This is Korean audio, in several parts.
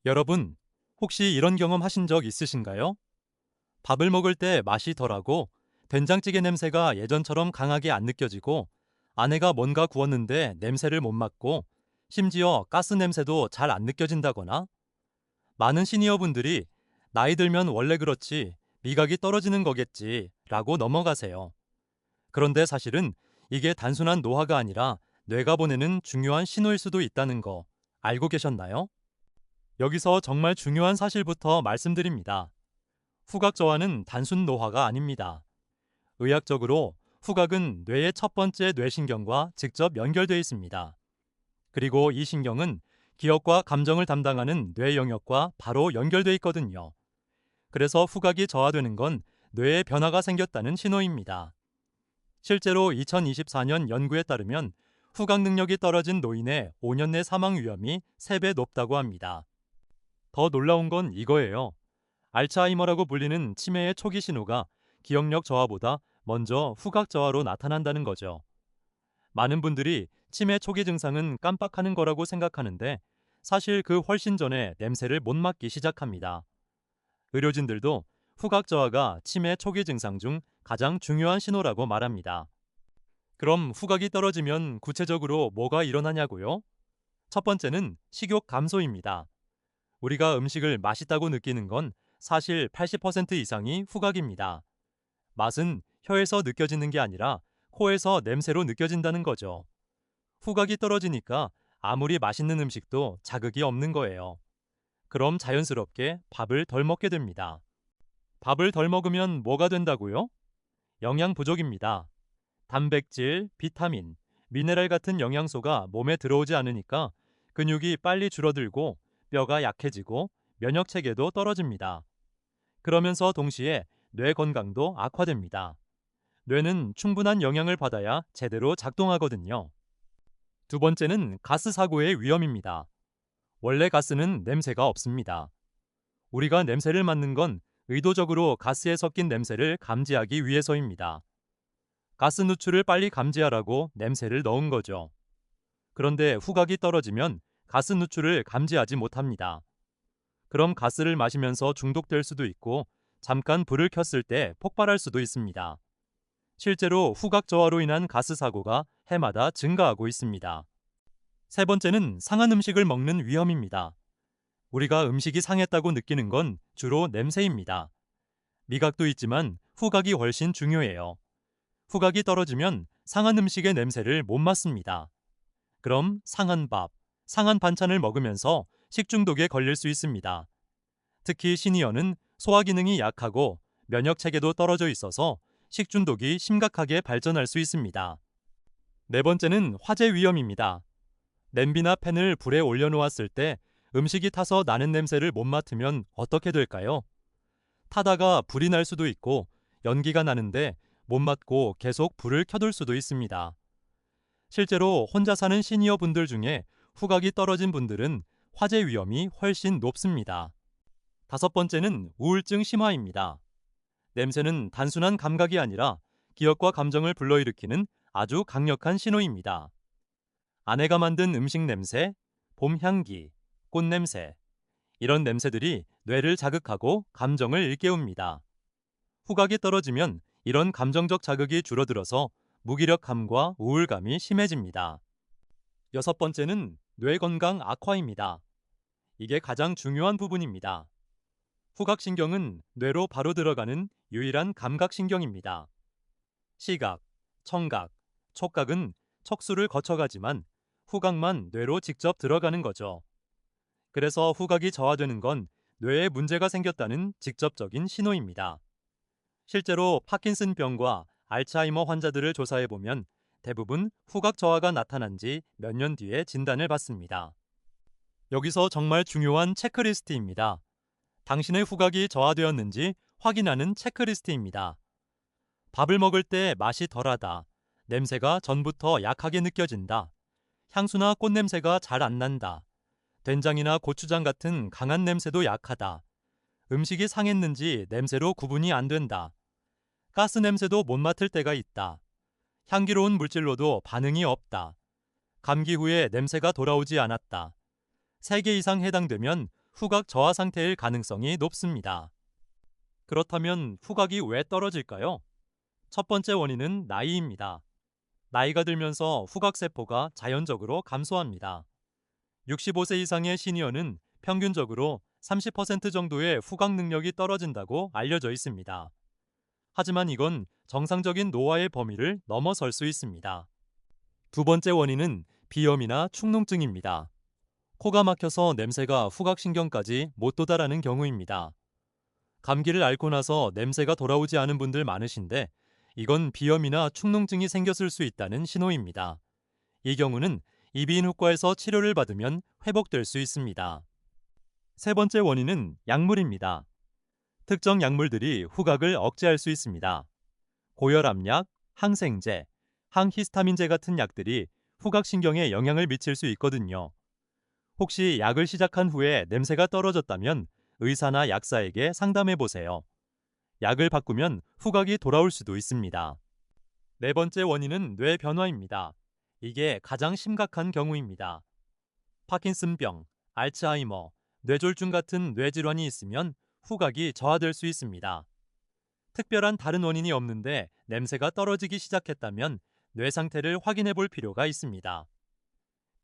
여러분, 혹시 이런 경험 하신 적 있으신가요? 밥을 먹을 때 맛이 덜하고 된장찌개 냄새가 예전처럼 강하게 안 느껴지고 아내가 뭔가 구웠는데 냄새를 못 맡고 심지어 가스 냄새도 잘 안 느껴진다거나 많은 시니어분들이 나이 들면 원래 그렇지 미각이 떨어지는 거겠지 라고 넘어가세요. 그런데 사실은 이게 단순한 노화가 아니라 뇌가 보내는 중요한 신호일 수도 있다는 거 알고 계셨나요? 여기서 정말 중요한 사실부터 말씀드립니다. 후각 저하는 단순 노화가 아닙니다. 의학적으로 후각은 뇌의 첫 번째 뇌신경과 직접 연결되어 있습니다. 그리고 이 신경은 기억과 감정을 담당하는 뇌 영역과 바로 연결되어 있거든요. 그래서 후각이 저하되는 건 뇌에 변화가 생겼다는 신호입니다. 실제로 2024년 연구에 따르면 후각 능력이 떨어진 노인의 5년 내 사망 위험이 3배 높다고 합니다. 더 놀라운 건 이거예요. 알츠하이머라고 불리는 치매의 초기 신호가 기억력 저하보다 먼저 후각 저하로 나타난다는 거죠. 많은 분들이 치매 초기 증상은 깜빡하는 거라고 생각하는데 사실 그 훨씬 전에 냄새를 못 맡기 시작합니다. 의료진들도 후각 저하가 치매 초기 증상 중 가장 중요한 신호라고 말합니다. 그럼 후각이 떨어지면 구체적으로 뭐가 일어나냐고요? 첫 번째는 식욕 감소입니다. 우리가 음식을 맛있다고 느끼는 건 사실 80% 이상이 후각입니다. 맛은 혀에서 느껴지는 게 아니라 코에서 냄새로 느껴진다는 거죠. 후각이 떨어지니까 아무리 맛있는 음식도 자극이 없는 거예요. 그럼 자연스럽게 밥을 덜 먹게 됩니다. 밥을 덜 먹으면 뭐가 된다고요? 영양 부족입니다. 단백질, 비타민, 미네랄 같은 영양소가 몸에 들어오지 않으니까 근육이 빨리 줄어들고 뼈가 약해지고 면역 체계도 떨어집니다. 그러면서 동시에 뇌 건강도 악화됩니다. 뇌는 충분한 영양을 받아야 제대로 작동하거든요. 두 번째는 가스 사고의 위험입니다. 원래 가스는 냄새가 없습니다. 우리가 냄새를 맡는 건 의도적으로 가스에 섞인 냄새를 감지하기 위해서입니다. 가스 누출을 빨리 감지하라고 냄새를 넣은 거죠. 그런데 후각이 떨어지면 가스 누출을 감지하지 못합니다. 그럼 가스를 마시면서 중독될 수도 있고 잠깐 불을 켰을 때 폭발할 수도 있습니다. 실제로 후각 저하로 인한 가스 사고가 해마다 증가하고 있습니다. 세 번째는 상한 음식을 먹는 위험입니다. 우리가 음식이 상했다고 느끼는 건 주로 냄새입니다. 미각도 있지만 후각이 훨씬 중요해요. 후각이 떨어지면 상한 음식의 냄새를 못 맡습니다. 그럼 상한 밥, 상한 반찬을 먹으면서 식중독에 걸릴 수 있습니다. 특히 시니어는 소화 기능이 약하고 면역 체계도 떨어져 있어서 식중독이 심각하게 발전할 수 있습니다. 네 번째는 화재 위험입니다. 냄비나 팬을 불에 올려놓았을 때 음식이 타서 나는 냄새를 못 맡으면 어떻게 될까요? 타다가 불이 날 수도 있고 연기가 나는데 못 맡고 계속 불을 켜둘 수도 있습니다. 실제로 혼자 사는 시니어 분들 중에 후각이 떨어진 분들은 화재 위험이 훨씬 높습니다. 다섯 번째는 우울증 심화입니다. 냄새는 단순한 감각이 아니라 기억과 감정을 불러일으키는 아주 강력한 신호입니다. 아내가 만든 음식 냄새, 봄 향기, 꽃 냄새, 이런 냄새들이 뇌를 자극하고 감정을 일깨웁니다. 후각이 떨어지면 이런 감정적 자극이 줄어들어서 무기력함과 우울감이 심해집니다. 여섯 번째는 뇌 건강 악화입니다. 이게 가장 중요한 부분입니다. 후각신경은 뇌로 바로 들어가는 유일한 감각신경입니다. 시각, 청각, 촉각은 척수를 거쳐가지만 후각만 뇌로 직접 들어가는 거죠. 그래서 후각이 저하되는 건 뇌에 문제가 생겼다는 직접적인 신호입니다. 실제로 파킨슨병과 알츠하이머 환자들을 조사해보면 대부분 후각 저하가 나타난 지 몇 년 뒤에 진단을 받습니다. 여기서 정말 중요한 체크리스트입니다. 당신의 후각이 저하되었는지 확인하는 체크리스트입니다. 밥을 먹을 때 맛이 덜하다. 냄새가 전부터 약하게 느껴진다. 향수나 꽃냄새가 잘 안 난다. 된장이나 고추장 같은 강한 냄새도 약하다. 음식이 상했는지 냄새로 구분이 안 된다. 가스 냄새도 못 맡을 때가 있다. 향기로운 물질로도 반응이 없다. 감기 후에 냄새가 돌아오지 않았다. 3개 이상 해당되면 후각 저하 상태일 가능성이 높습니다. 그렇다면 후각이 왜 떨어질까요? 첫 번째 원인은 나이입니다. 나이가 들면서 후각세포가 자연적으로 감소합니다. 65세 이상의 시니어는 평균적으로 30% 정도의 후각 능력이 떨어진다고 알려져 있습니다. 하지만 이건 정상적인 노화의 범위를 넘어설 수 있습니다. 두 번째 원인은 비염이나 축농증입니다. 코가 막혀서 냄새가 후각신경까지 못 도달하는 경우입니다. 감기를 앓고 나서 냄새가 돌아오지 않은 분들 많으신데 이건 비염이나 축농증이 생겼을 수 있다는 신호입니다. 이 경우는 이비인후과에서 치료를 받으면 회복될 수 있습니다. 세 번째 원인은 약물입니다. 특정 약물들이 후각을 억제할 수 있습니다. 고혈압약, 항생제, 항히스타민제 같은 약들이 후각신경에 영향을 미칠 수 있거든요. 혹시 약을 시작한 후에 냄새가 떨어졌다면 의사나 약사에게 상담해 보세요. 약을 바꾸면 후각이 돌아올 수도 있습니다. 네 번째 원인은 뇌 변화입니다. 이게 가장 심각한 경우입니다. 파킨슨병, 알츠하이머, 뇌졸중 같은 뇌질환이 있으면 후각이 저하될 수 있습니다. 특별한 다른 원인이 없는데 냄새가 떨어지기 시작했다면 뇌 상태를 확인해 볼 필요가 있습니다.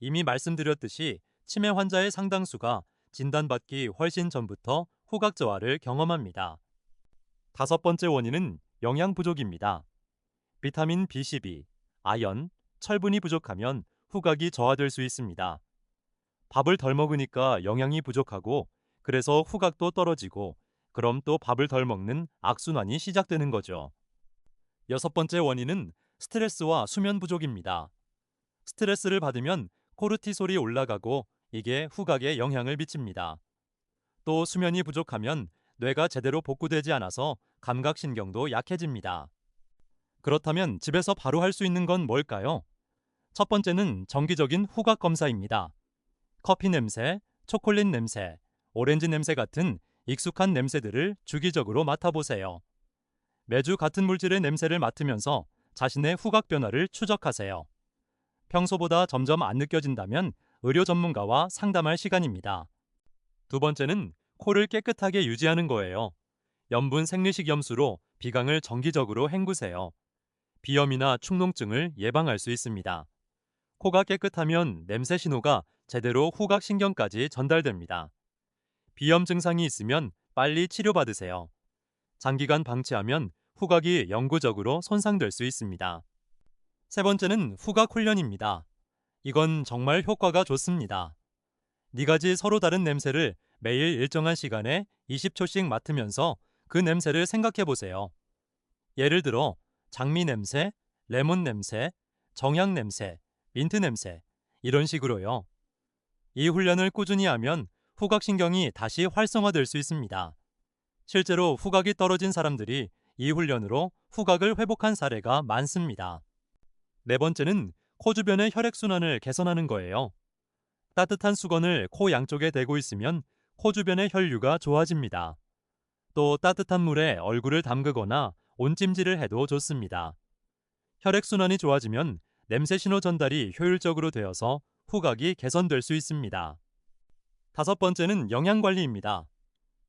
이미 말씀드렸듯이 치매 환자의 상당수가 진단받기 훨씬 전부터 후각 저하를 경험합니다. 다섯 번째 원인은 영양 부족입니다. 비타민 B12, 아연, 철분이 부족하면 후각이 저하될 수 있습니다. 밥을 덜 먹으니까 영양이 부족하고 그래서 후각도 떨어지고 그럼 또 밥을 덜 먹는 악순환이 시작되는 거죠. 여섯 번째 원인은 스트레스와 수면 부족입니다. 스트레스를 받으면 코르티솔이 올라가고 이게 후각에 영향을 미칩니다. 또 수면이 부족하면 뇌가 제대로 복구되지 않아서 감각신경도 약해집니다. 그렇다면 집에서 바로 할 수 있는 건 뭘까요? 첫 번째는 정기적인 후각 검사입니다. 커피 냄새, 초콜릿 냄새, 오렌지 냄새 같은 익숙한 냄새들을 주기적으로 맡아보세요. 매주 같은 물질의 냄새를 맡으면서 자신의 후각 변화를 추적하세요. 평소보다 점점 안 느껴진다면 의료 전문가와 상담할 시간입니다. 두 번째는 코를 깨끗하게 유지하는 거예요. 염분 생리식 염수로 비강을 정기적으로 헹구세요. 비염이나 축농증을 예방할 수 있습니다. 코가 깨끗하면 냄새 신호가 제대로 후각신경까지 전달됩니다. 비염 증상이 있으면 빨리 치료받으세요. 장기간 방치하면 후각이 영구적으로 손상될 수 있습니다. 세 번째는 후각 훈련입니다. 이건 정말 효과가 좋습니다. 네 가지 서로 다른 냄새를 매일 일정한 시간에 20초씩 맡으면서 그 냄새를 생각해 보세요. 예를 들어 장미 냄새, 레몬 냄새, 정향 냄새, 민트 냄새 이런 식으로요. 이 훈련을 꾸준히 하면 후각신경이 다시 활성화될 수 있습니다. 실제로 후각이 떨어진 사람들이 이 훈련으로 후각을 회복한 사례가 많습니다. 네 번째는 코 주변의 혈액순환을 개선하는 거예요. 따뜻한 수건을 코 양쪽에 대고 있으면 코 주변의 혈류가 좋아집니다. 또 따뜻한 물에 얼굴을 담그거나 온찜질을 해도 좋습니다. 혈액순환이 좋아지면 냄새 신호 전달이 효율적으로 되어서 후각이 개선될 수 있습니다. 다섯 번째는 영양관리입니다.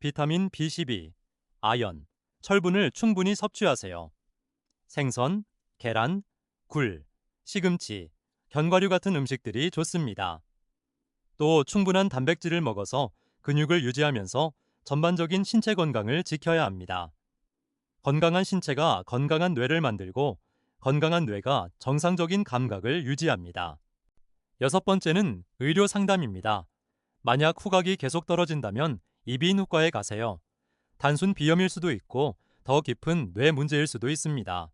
비타민 B12, 아연, 철분을 충분히 섭취하세요. 생선, 계란, 굴, 시금치, 견과류 같은 음식들이 좋습니다. 또 충분한 단백질을 먹어서 근육을 유지하면서 전반적인 신체 건강을 지켜야 합니다. 건강한 신체가 건강한 뇌를 만들고 건강한 뇌가 정상적인 감각을 유지합니다. 여섯 번째는 의료 상담입니다. 만약 후각이 계속 떨어진다면 이비인후과에 가세요. 단순 비염일 수도 있고 더 깊은 뇌 문제일 수도 있습니다.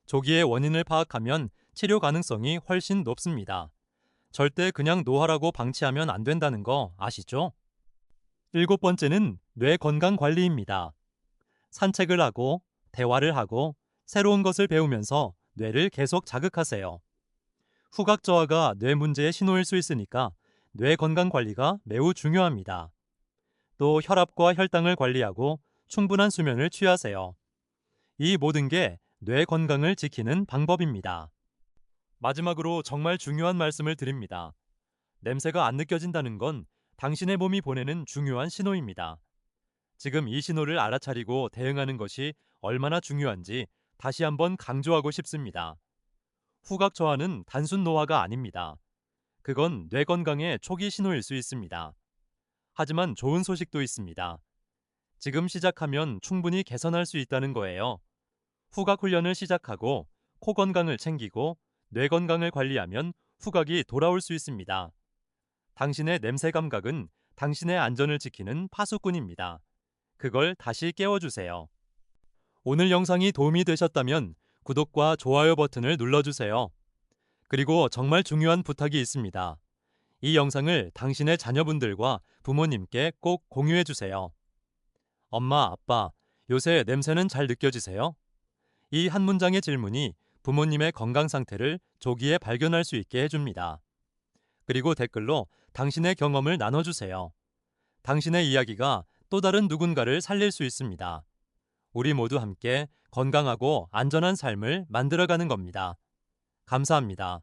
조기에 원인을 파악하면 치료 가능성이 훨씬 높습니다. 절대 그냥 노화라고 방치하면 안 된다는 거 아시죠? 일곱 번째는 뇌 건강 관리입니다. 산책을 하고 대화를 하고 새로운 것을 배우면서 뇌를 계속 자극하세요. 후각 저하가 뇌 문제의 신호일 수 있으니까 뇌 건강 관리가 매우 중요합니다. 또 혈압과 혈당을 관리하고 충분한 수면을 취하세요. 이 모든 게 뇌 건강을 지키는 방법입니다. 마지막으로 정말 중요한 말씀을 드립니다. 냄새가 안 느껴진다는 건 당신의 몸이 보내는 중요한 신호입니다. 지금 이 신호를 알아차리고 대응하는 것이 얼마나 중요한지 다시 한번 강조하고 싶습니다. 후각 저하는 단순 노화가 아닙니다. 그건 뇌 건강의 초기 신호일 수 있습니다. 하지만 좋은 소식도 있습니다. 지금 시작하면 충분히 개선할 수 있다는 거예요. 후각 훈련을 시작하고 코 건강을 챙기고 뇌 건강을 관리하면 후각이 돌아올 수 있습니다. 당신의 냄새 감각은 당신의 안전을 지키는 파수꾼입니다. 그걸 다시 깨워주세요. 오늘 영상이 도움이 되셨다면 구독과 좋아요 버튼을 눌러주세요. 그리고 정말 중요한 부탁이 있습니다. 이 영상을 당신의 자녀분들과 부모님께 꼭 공유해주세요. 엄마, 아빠, 요새 냄새는 잘 느껴지세요? 이 한 문장의 질문이 부모님의 건강 상태를 조기에 발견할 수 있게 해줍니다. 그리고 댓글로 당신의 경험을 나눠주세요. 당신의 이야기가 또 다른 누군가를 살릴 수 있습니다. 우리 모두 함께 건강하고 안전한 삶을 만들어가는 겁니다. 감사합니다.